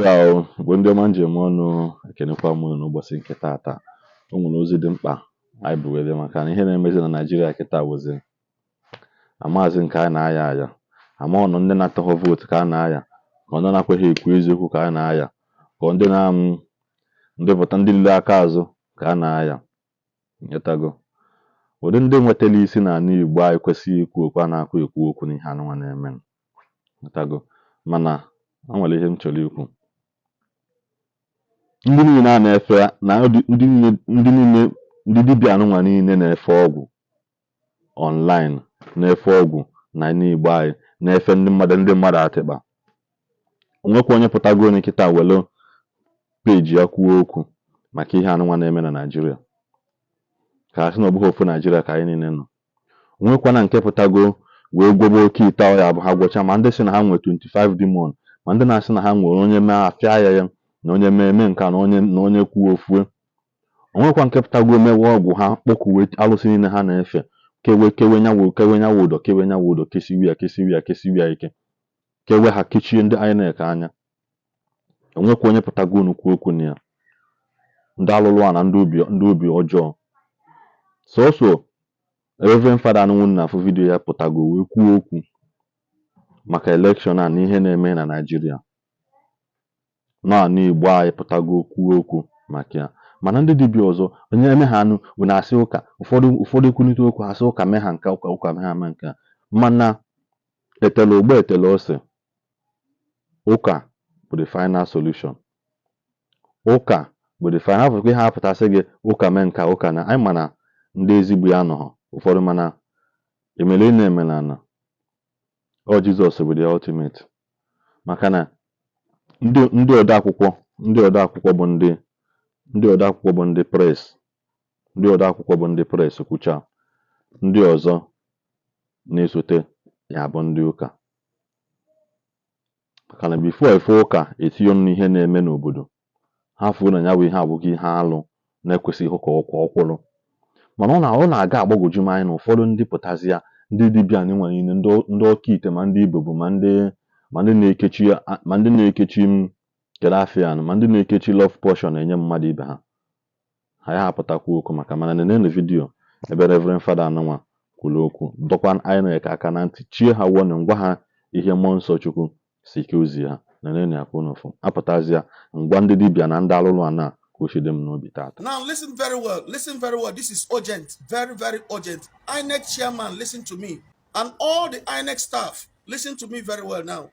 Hello, bụ ndị ọma njem ọnụ ekenekwa m n'ụbọchị nke taata. O nwere ozi dị mkpa anyị bugere maka na ihe na-emezi na Naịjirịa kịta wụzi amaazị nke a na-aya aya, ama ọnụ ndị na-atụghị vootu ka a na-aya, ka ọ na-akweghị ekwu eziokwu ka a na-aya, ka ndị pụta ndị lili aka azụ ka a na-aya. Nyetago ụdị ndị nwetara isi n'ala Igbo anyị kwesịghị ikwu okwu, a na-akụ ekwu okwu n'ihe anụnwa na-eme. Nyetago mana o nwere ihe m chọrọ ikwu. Ndị niile a na-efe na ndị dibịa anụnwa niile na-efe ọgwụ online, na-efe ọgwụ na n'Igbo anyị, na-efe ndị mmadụ atịkpa. Onwekwa onye pụtago nkịta were peji ya kwuo okwu maka ihe anụnwa na-eme na Naịjirịa, ka a sị na ọ bụghị ofu Naịjirịa ka anyị niile nọ. Onwekwa na nke pụtago wee gwobe oke ite ọya bụ ha gwọcha, ma ndị sị na ha nwere 25 demon, ma ndị na-asị na ha nwere onye mee afịa ya na onye mee nke a na onye kwuo ofue. Onwekwa nke pụtago mewe ọgwụ ha kpọkuwe alụsị niile ha na-efe, kewe nyawo ụdọ kesiwi ya ike, kewe ha kechie ndị Inec anya. Onwekwa onye pụtago unu kwuo okwu na ya. Ndị alụlụ a na ndị obi ọjọọ. Sọsọ Reverend Fada anụnwụ na afụ vidiyo ya pụtago wee kwuo okwu maka elekshọn a na ihe na-eme na Naịjirịa. Naanị Igbo anyị pụtago kwuo okwu maka ya. Mana ndị dibịa ọzọ onye eme ha anụ na-asị ụka, ụfọdụ ekwunite okwu asị ụka mee ha nke ụka mee ha mee nke a. Mana etele ogbe etele ose, ụka bụ the final solution. Ụka bụ the final. Hapụkwa ihe apụtasị gị ụka mee nka ụka na anyị mana ndị ezigbo ya nọ ụfọdụ, mana emele na-eme na ana ọ Jizọs bụ the ultimate. Maka na ndị odeakwụkwọ bụ ndị pres, ndị odeakwụkwọ bụ ndị pres kwucha, ndị ọzọ na-esote ya bụ ndị ụka. Maka na bifo efe ụka etinye ọnụ n'ihe na-eme n'obodo, ha fuo na ya bụ ihe abụghị ihe alụ na-ekwesịghị ka ọkwụrụ. Mana ọ na-aga agbagwoju m anya na ụfọdụ ndị pụtazi ya, ndị dibịa anyị nwere niile, ndị ọka ite ma ndị Igbo bụ ma ndị na-ekechi kere afịa, ma ndị na-ekechi love portion enye mmadụ ibe ha. Ha ya apụtakwu okwu maka mana nenenu vidiyo ebe Reverend Fada anụnwa kwuru okwu, dọkwa Inec aka na ntị, chie ha wọnụ, ngwa ha ihe mmụọ nsọ Chukwu si ke ozi ha. Nenenu ya kwụ n'ofu apụtazi ya ngwa ndị dibịa na ndị alụlụ a na kwuchide m n'obi tata. Now listen very well. Listen very well. This is urgent. Very, very urgent. Inec chairman, listen to me. And all the Inec staff, listen to me very well now.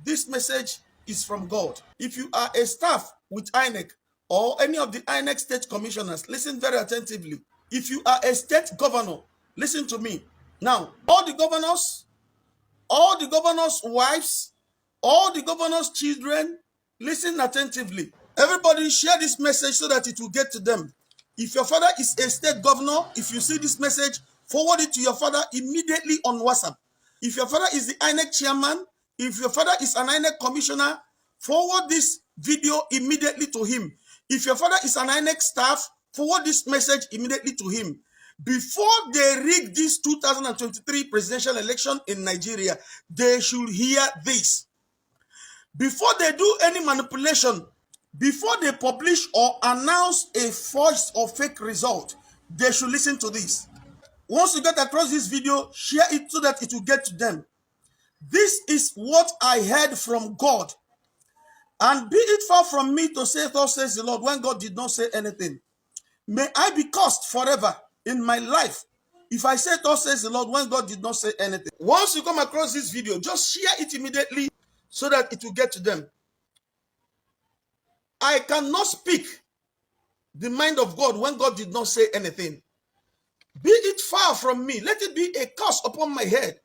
This message is from God. If you are a staff with Inec or any of the Inec state commissioners, listen very attentively. If you are a state governor, listen to me. Now, all the governors' wives, all the governors' children, listen attentively. Everybody share this message so that it will get to them. If your father is a state governor, if you see this message, forward it to your father immediately on WhatsApp. If your father is the INEC chairman, if your father is an INEC commissioner, forward this video immediately to him. If your father is an INEC staff, forward this message immediately to him. Before they rig this 2023 presidential election in Nigeria, they should hear this. Before they do any manipulation, before they publish or announce a false or fake result, they should listen to this. Once you get across this video, share it so that it will get to them. This is what I heard from God. And be it far from me to say, thus says the Lord, when God did not say anything. May I be cursed forever in my life if I say, thus says the Lord, when God did not say anything. Once you come across this video, just share it immediately so that it will get to them. I cannot speak the mind of God when God did not say anything. Be it far from me. Let it be a curse upon my head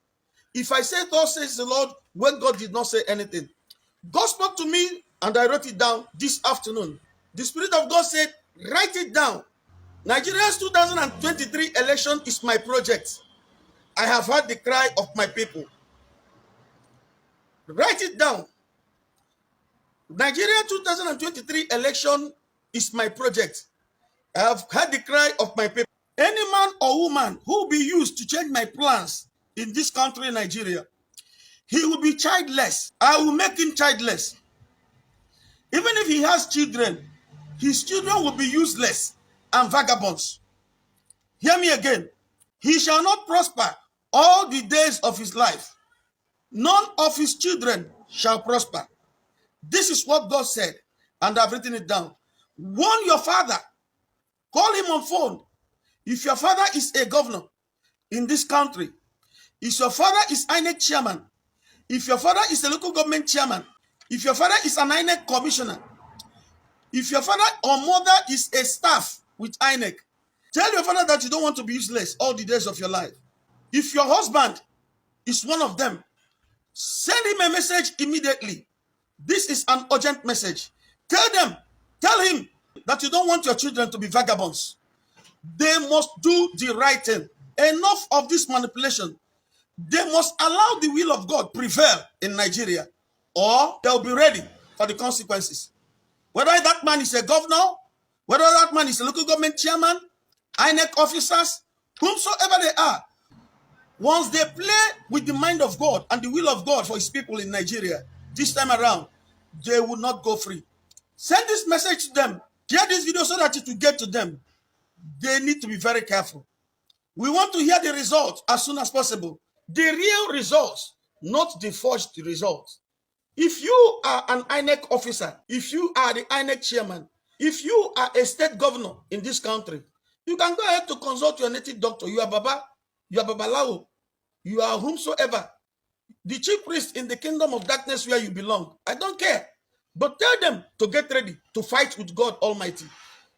if I say, thus says the Lord, when God did not say anything. God spoke to me and I wrote it down this afternoon. The Spirit of God said, write it down. Nigeria's 2023 election is my project. I have heard the cry of my people. Write it down. Nigeria 2023 election is my project. I have heard the cry of my people. Any man or woman who will be used to change my plans in this country, Nigeria, he will be childless. I will make him childless. Even if he has children, his children will be useless and vagabonds. Hear me again. He shall not prosper all the days of his life. None of his children shall prosper. This is what God said, and I've written it down. Warn your father. Call him on phone. If your father is a governor in this country, if your father is Inec chairman, if your father is a local government chairman, if your father is an Inec commissioner, if your father or mother is a staff with Inec, tell your father that you don't want to be useless all the days of your life. If your husband is one of them, send him a message immediately. This is an urgent message. Tell him that you don't want your children to be vagabonds. They must do the right thing. Enough of this manipulation. They must allow the will of God prevail in Nigeria, or they'll be ready for the consequences. Whether that man is a governor, whether that man is a local government chairman, INEC officers, whomsoever they are, once they play with the mind of God and the will of God for his people in Nigeria, this time around, they will not go free. Send this message to them. Share this video so that it will get to them. They need to be very careful. We want to hear the results as soon as possible. The real results, not the forged results. If you are an INEC officer, if you are the INEC chairman, if you are a state governor in this country, you can go ahead to consult your native doctor. You are Baba, you are Babalawo, you are whomsoever, the chief priest in the kingdom of darkness where you belong. I don't care. But tell them to get ready to fight with God Almighty.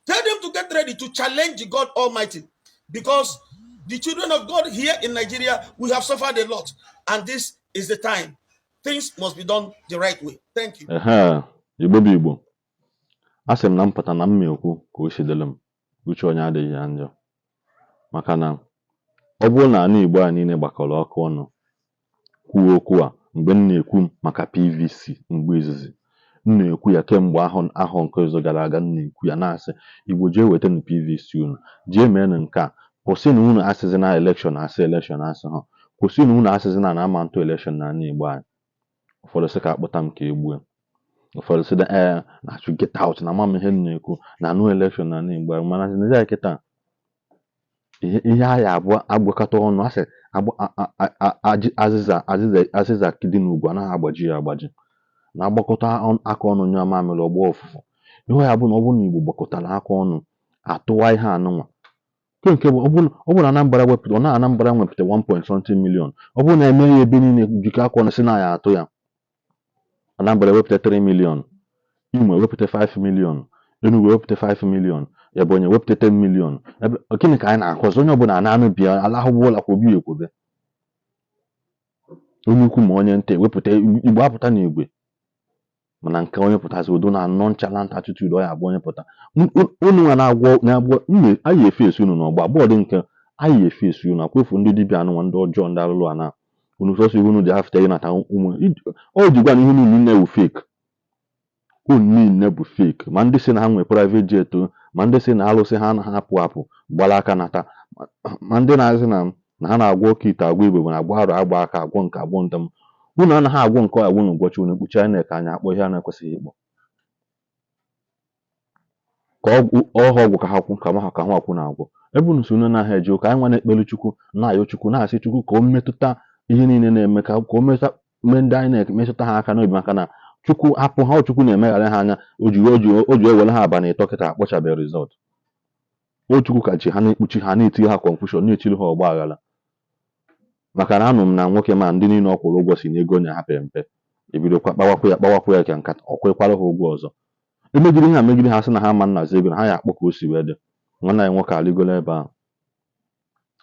Tell them to get ready to challenge God Almighty. Because the children of God here in Nigeria, we have suffered a lot. And this is the time. Things must be done the right way. Thank you. Igbo bụ Igbo. Asị m na mpụta na mma ekwu ka o sidere m. Uche onye adịghị ya njọ. Maka na ọ bụrụ na ana Igbo a niile gbakọrọ ọkụ ọnụ kwuo okwu a mgbe m na-ekwu maka PVC mgbe izizi, m na-ekwu ya kemgbe ahọ nke izu gara aga, m na-ekwu ya na-asị Igbo jee weta na PVC unu, jee mee na nke a, kwụsị na unu asịzi na elekshọn asị elekshọn asị ha, kwụsị na unu asịzi na ama ntụ elekshọn na ana Igbo anyị. Ụfọdụ sị ka akpụta m ka egbue, ụfọdụ sị na to get out na ama m ihe m na-ekwu na anụ elekshọn na ana Igbo anyị, mana n'ezie kịta ihe ahịa abụọ agwakọta ọnụ, asị azịza dị n'ugwu anaghị agbaji ya agbaji, na agbakọta aka ọnụ nye mamịrị ọgba ọfụfụ. Ihe ya bụ na ọ bụrụ na Igbo gbakọtara aka ọnụ atụwa ihe anụnwa nke bụ ọ bụrụ na Anambra wepụta, ọ na Anambra wepụta 1.something million, ọ bụrụ na eme ya ebe niile jikọ aka ọnụ si na ya atụ ya, Anambra wepụta 3 million, Imo wepụta 5 million, Enugu wepụta 5 million, Ebonyi wepụta 10 million. Gịnị ka anyị na-akọzi? Onye ọbụla na-anụbịa alahụgbu ụlọ kwobi ekwobe, onye ukwu ma onye nta wepụta, Igbo apụta na igwe, mana nke onye pụtazi udo na nonchalant attitude, ọ ya abụ onye pụta unu nwa na-agwọ anyị efe esi unu n'ọgba bọọdụ nke anyị efe esi unu akwefu ndị dibịa anụnwa ndị ọjọọ ndị alụlụ ana unu sọsọ ihu unu dị afta gị nata ụmụ o jigwa na ihe unu niile bụ fake, unu niile bụ fake, ma ndị si na ha nwere private jet, ma ndị si na alụsị ha na-apụ apụ gbara aka nata, ma ndị na-azị na ha na-agwọ oke ite agwọ Igbo na-agwọ arụ agba aka agwọ nke agwọ ntam. Unu anaghị agwọ nke ọya unu gwochi unu kpuchi Inec anya akpọ ihe a na-ekwesịghị ịkpọ ka ọgwụ ka ha kwụ ka ha ka ha akwụ na-agwọ. Ebe unu si unu na-aha eji ụka anyị nwa na-ekpelu Chukwu na-ayọ Chukwu na-asị Chukwu ka o metụta ihe niile na-eme, ka o mee ndị Inec metụta ha aka n'obi, maka na Chukwu hapụ ha, Chukwu na-emeghara ha anya, o ji ewere ha abalị ịtọ kịta akpọchabeghị rizọt. O Chukwu ka chi ha na-ekpuchi ha, na-etiri ha confusion, na-etiri ha ọgba aghara. Maka na anụ m na nwoke ma ndị niile ọ kwụrụ ụgwọ si na ego nya ha pere mpe, ebido kpawakwa ya ka nkata, ọ kwekwara ha ụgwọ ọzọ. Emegide ha megide ha sị na ha ma nnazi ego na ha ya akpọ ka o si wee dị. Nwanne anyị nwoke alịgolo ebe ahụ.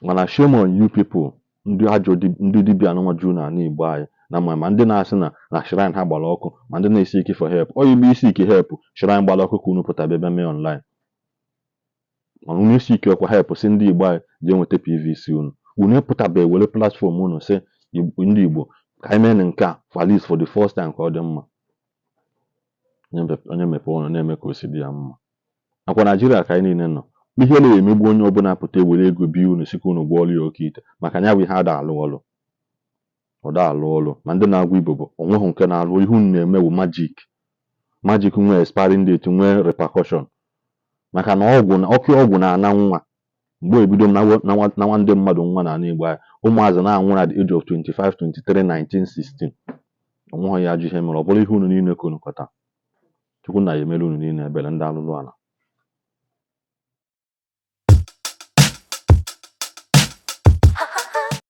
Mana shame on you people, ndị ajọ ndị dibịa anụnwa juu na ana Igbo anyị, na ma ndị na-asị na shrine ha gbara ọkụ, ma ndị na-esi ike for help. Ọ igbe isi ike help shrine gbara ọkụ ka unu pụtara ebe mee online. Mana unu isi ike ọkwa help si ndị Igbo anyị jee nweta PVC unu epụtabeghị were platform unu sị ndị Igbo ka anyị mee nke a for at least for the first time ka ọ dị mma. Onye mepe ụlọ na-eme ka o si dị ya mma. Akwa Naijiria ka anyị niile nọ, ihe na-emegbu onye ọbụla pụta ewere ego bi unu si ka unu gwọọrọ ya oke ite, maka nya bụ ihe ada alụ ọrụ, ọ da alụ ọrụ. Ma ndị na-agwụ Igbo bụ onweghị nke na-alụ, ihe unu na-eme bụ majik. magic nwee expiring date nwee repercussion maka na ọgwụ na-ana nwa mgbe ebido nawa ndị mmadụ nwa n'ala Igbo anyị ụmụazị na-anwụ na the age of 25 23 19 16 onweghị ya ajụ ihe mere ọ bụrụ ihe unu niile konukọta Chukwu na ya emere unu niile ebere ndị alụlụ ala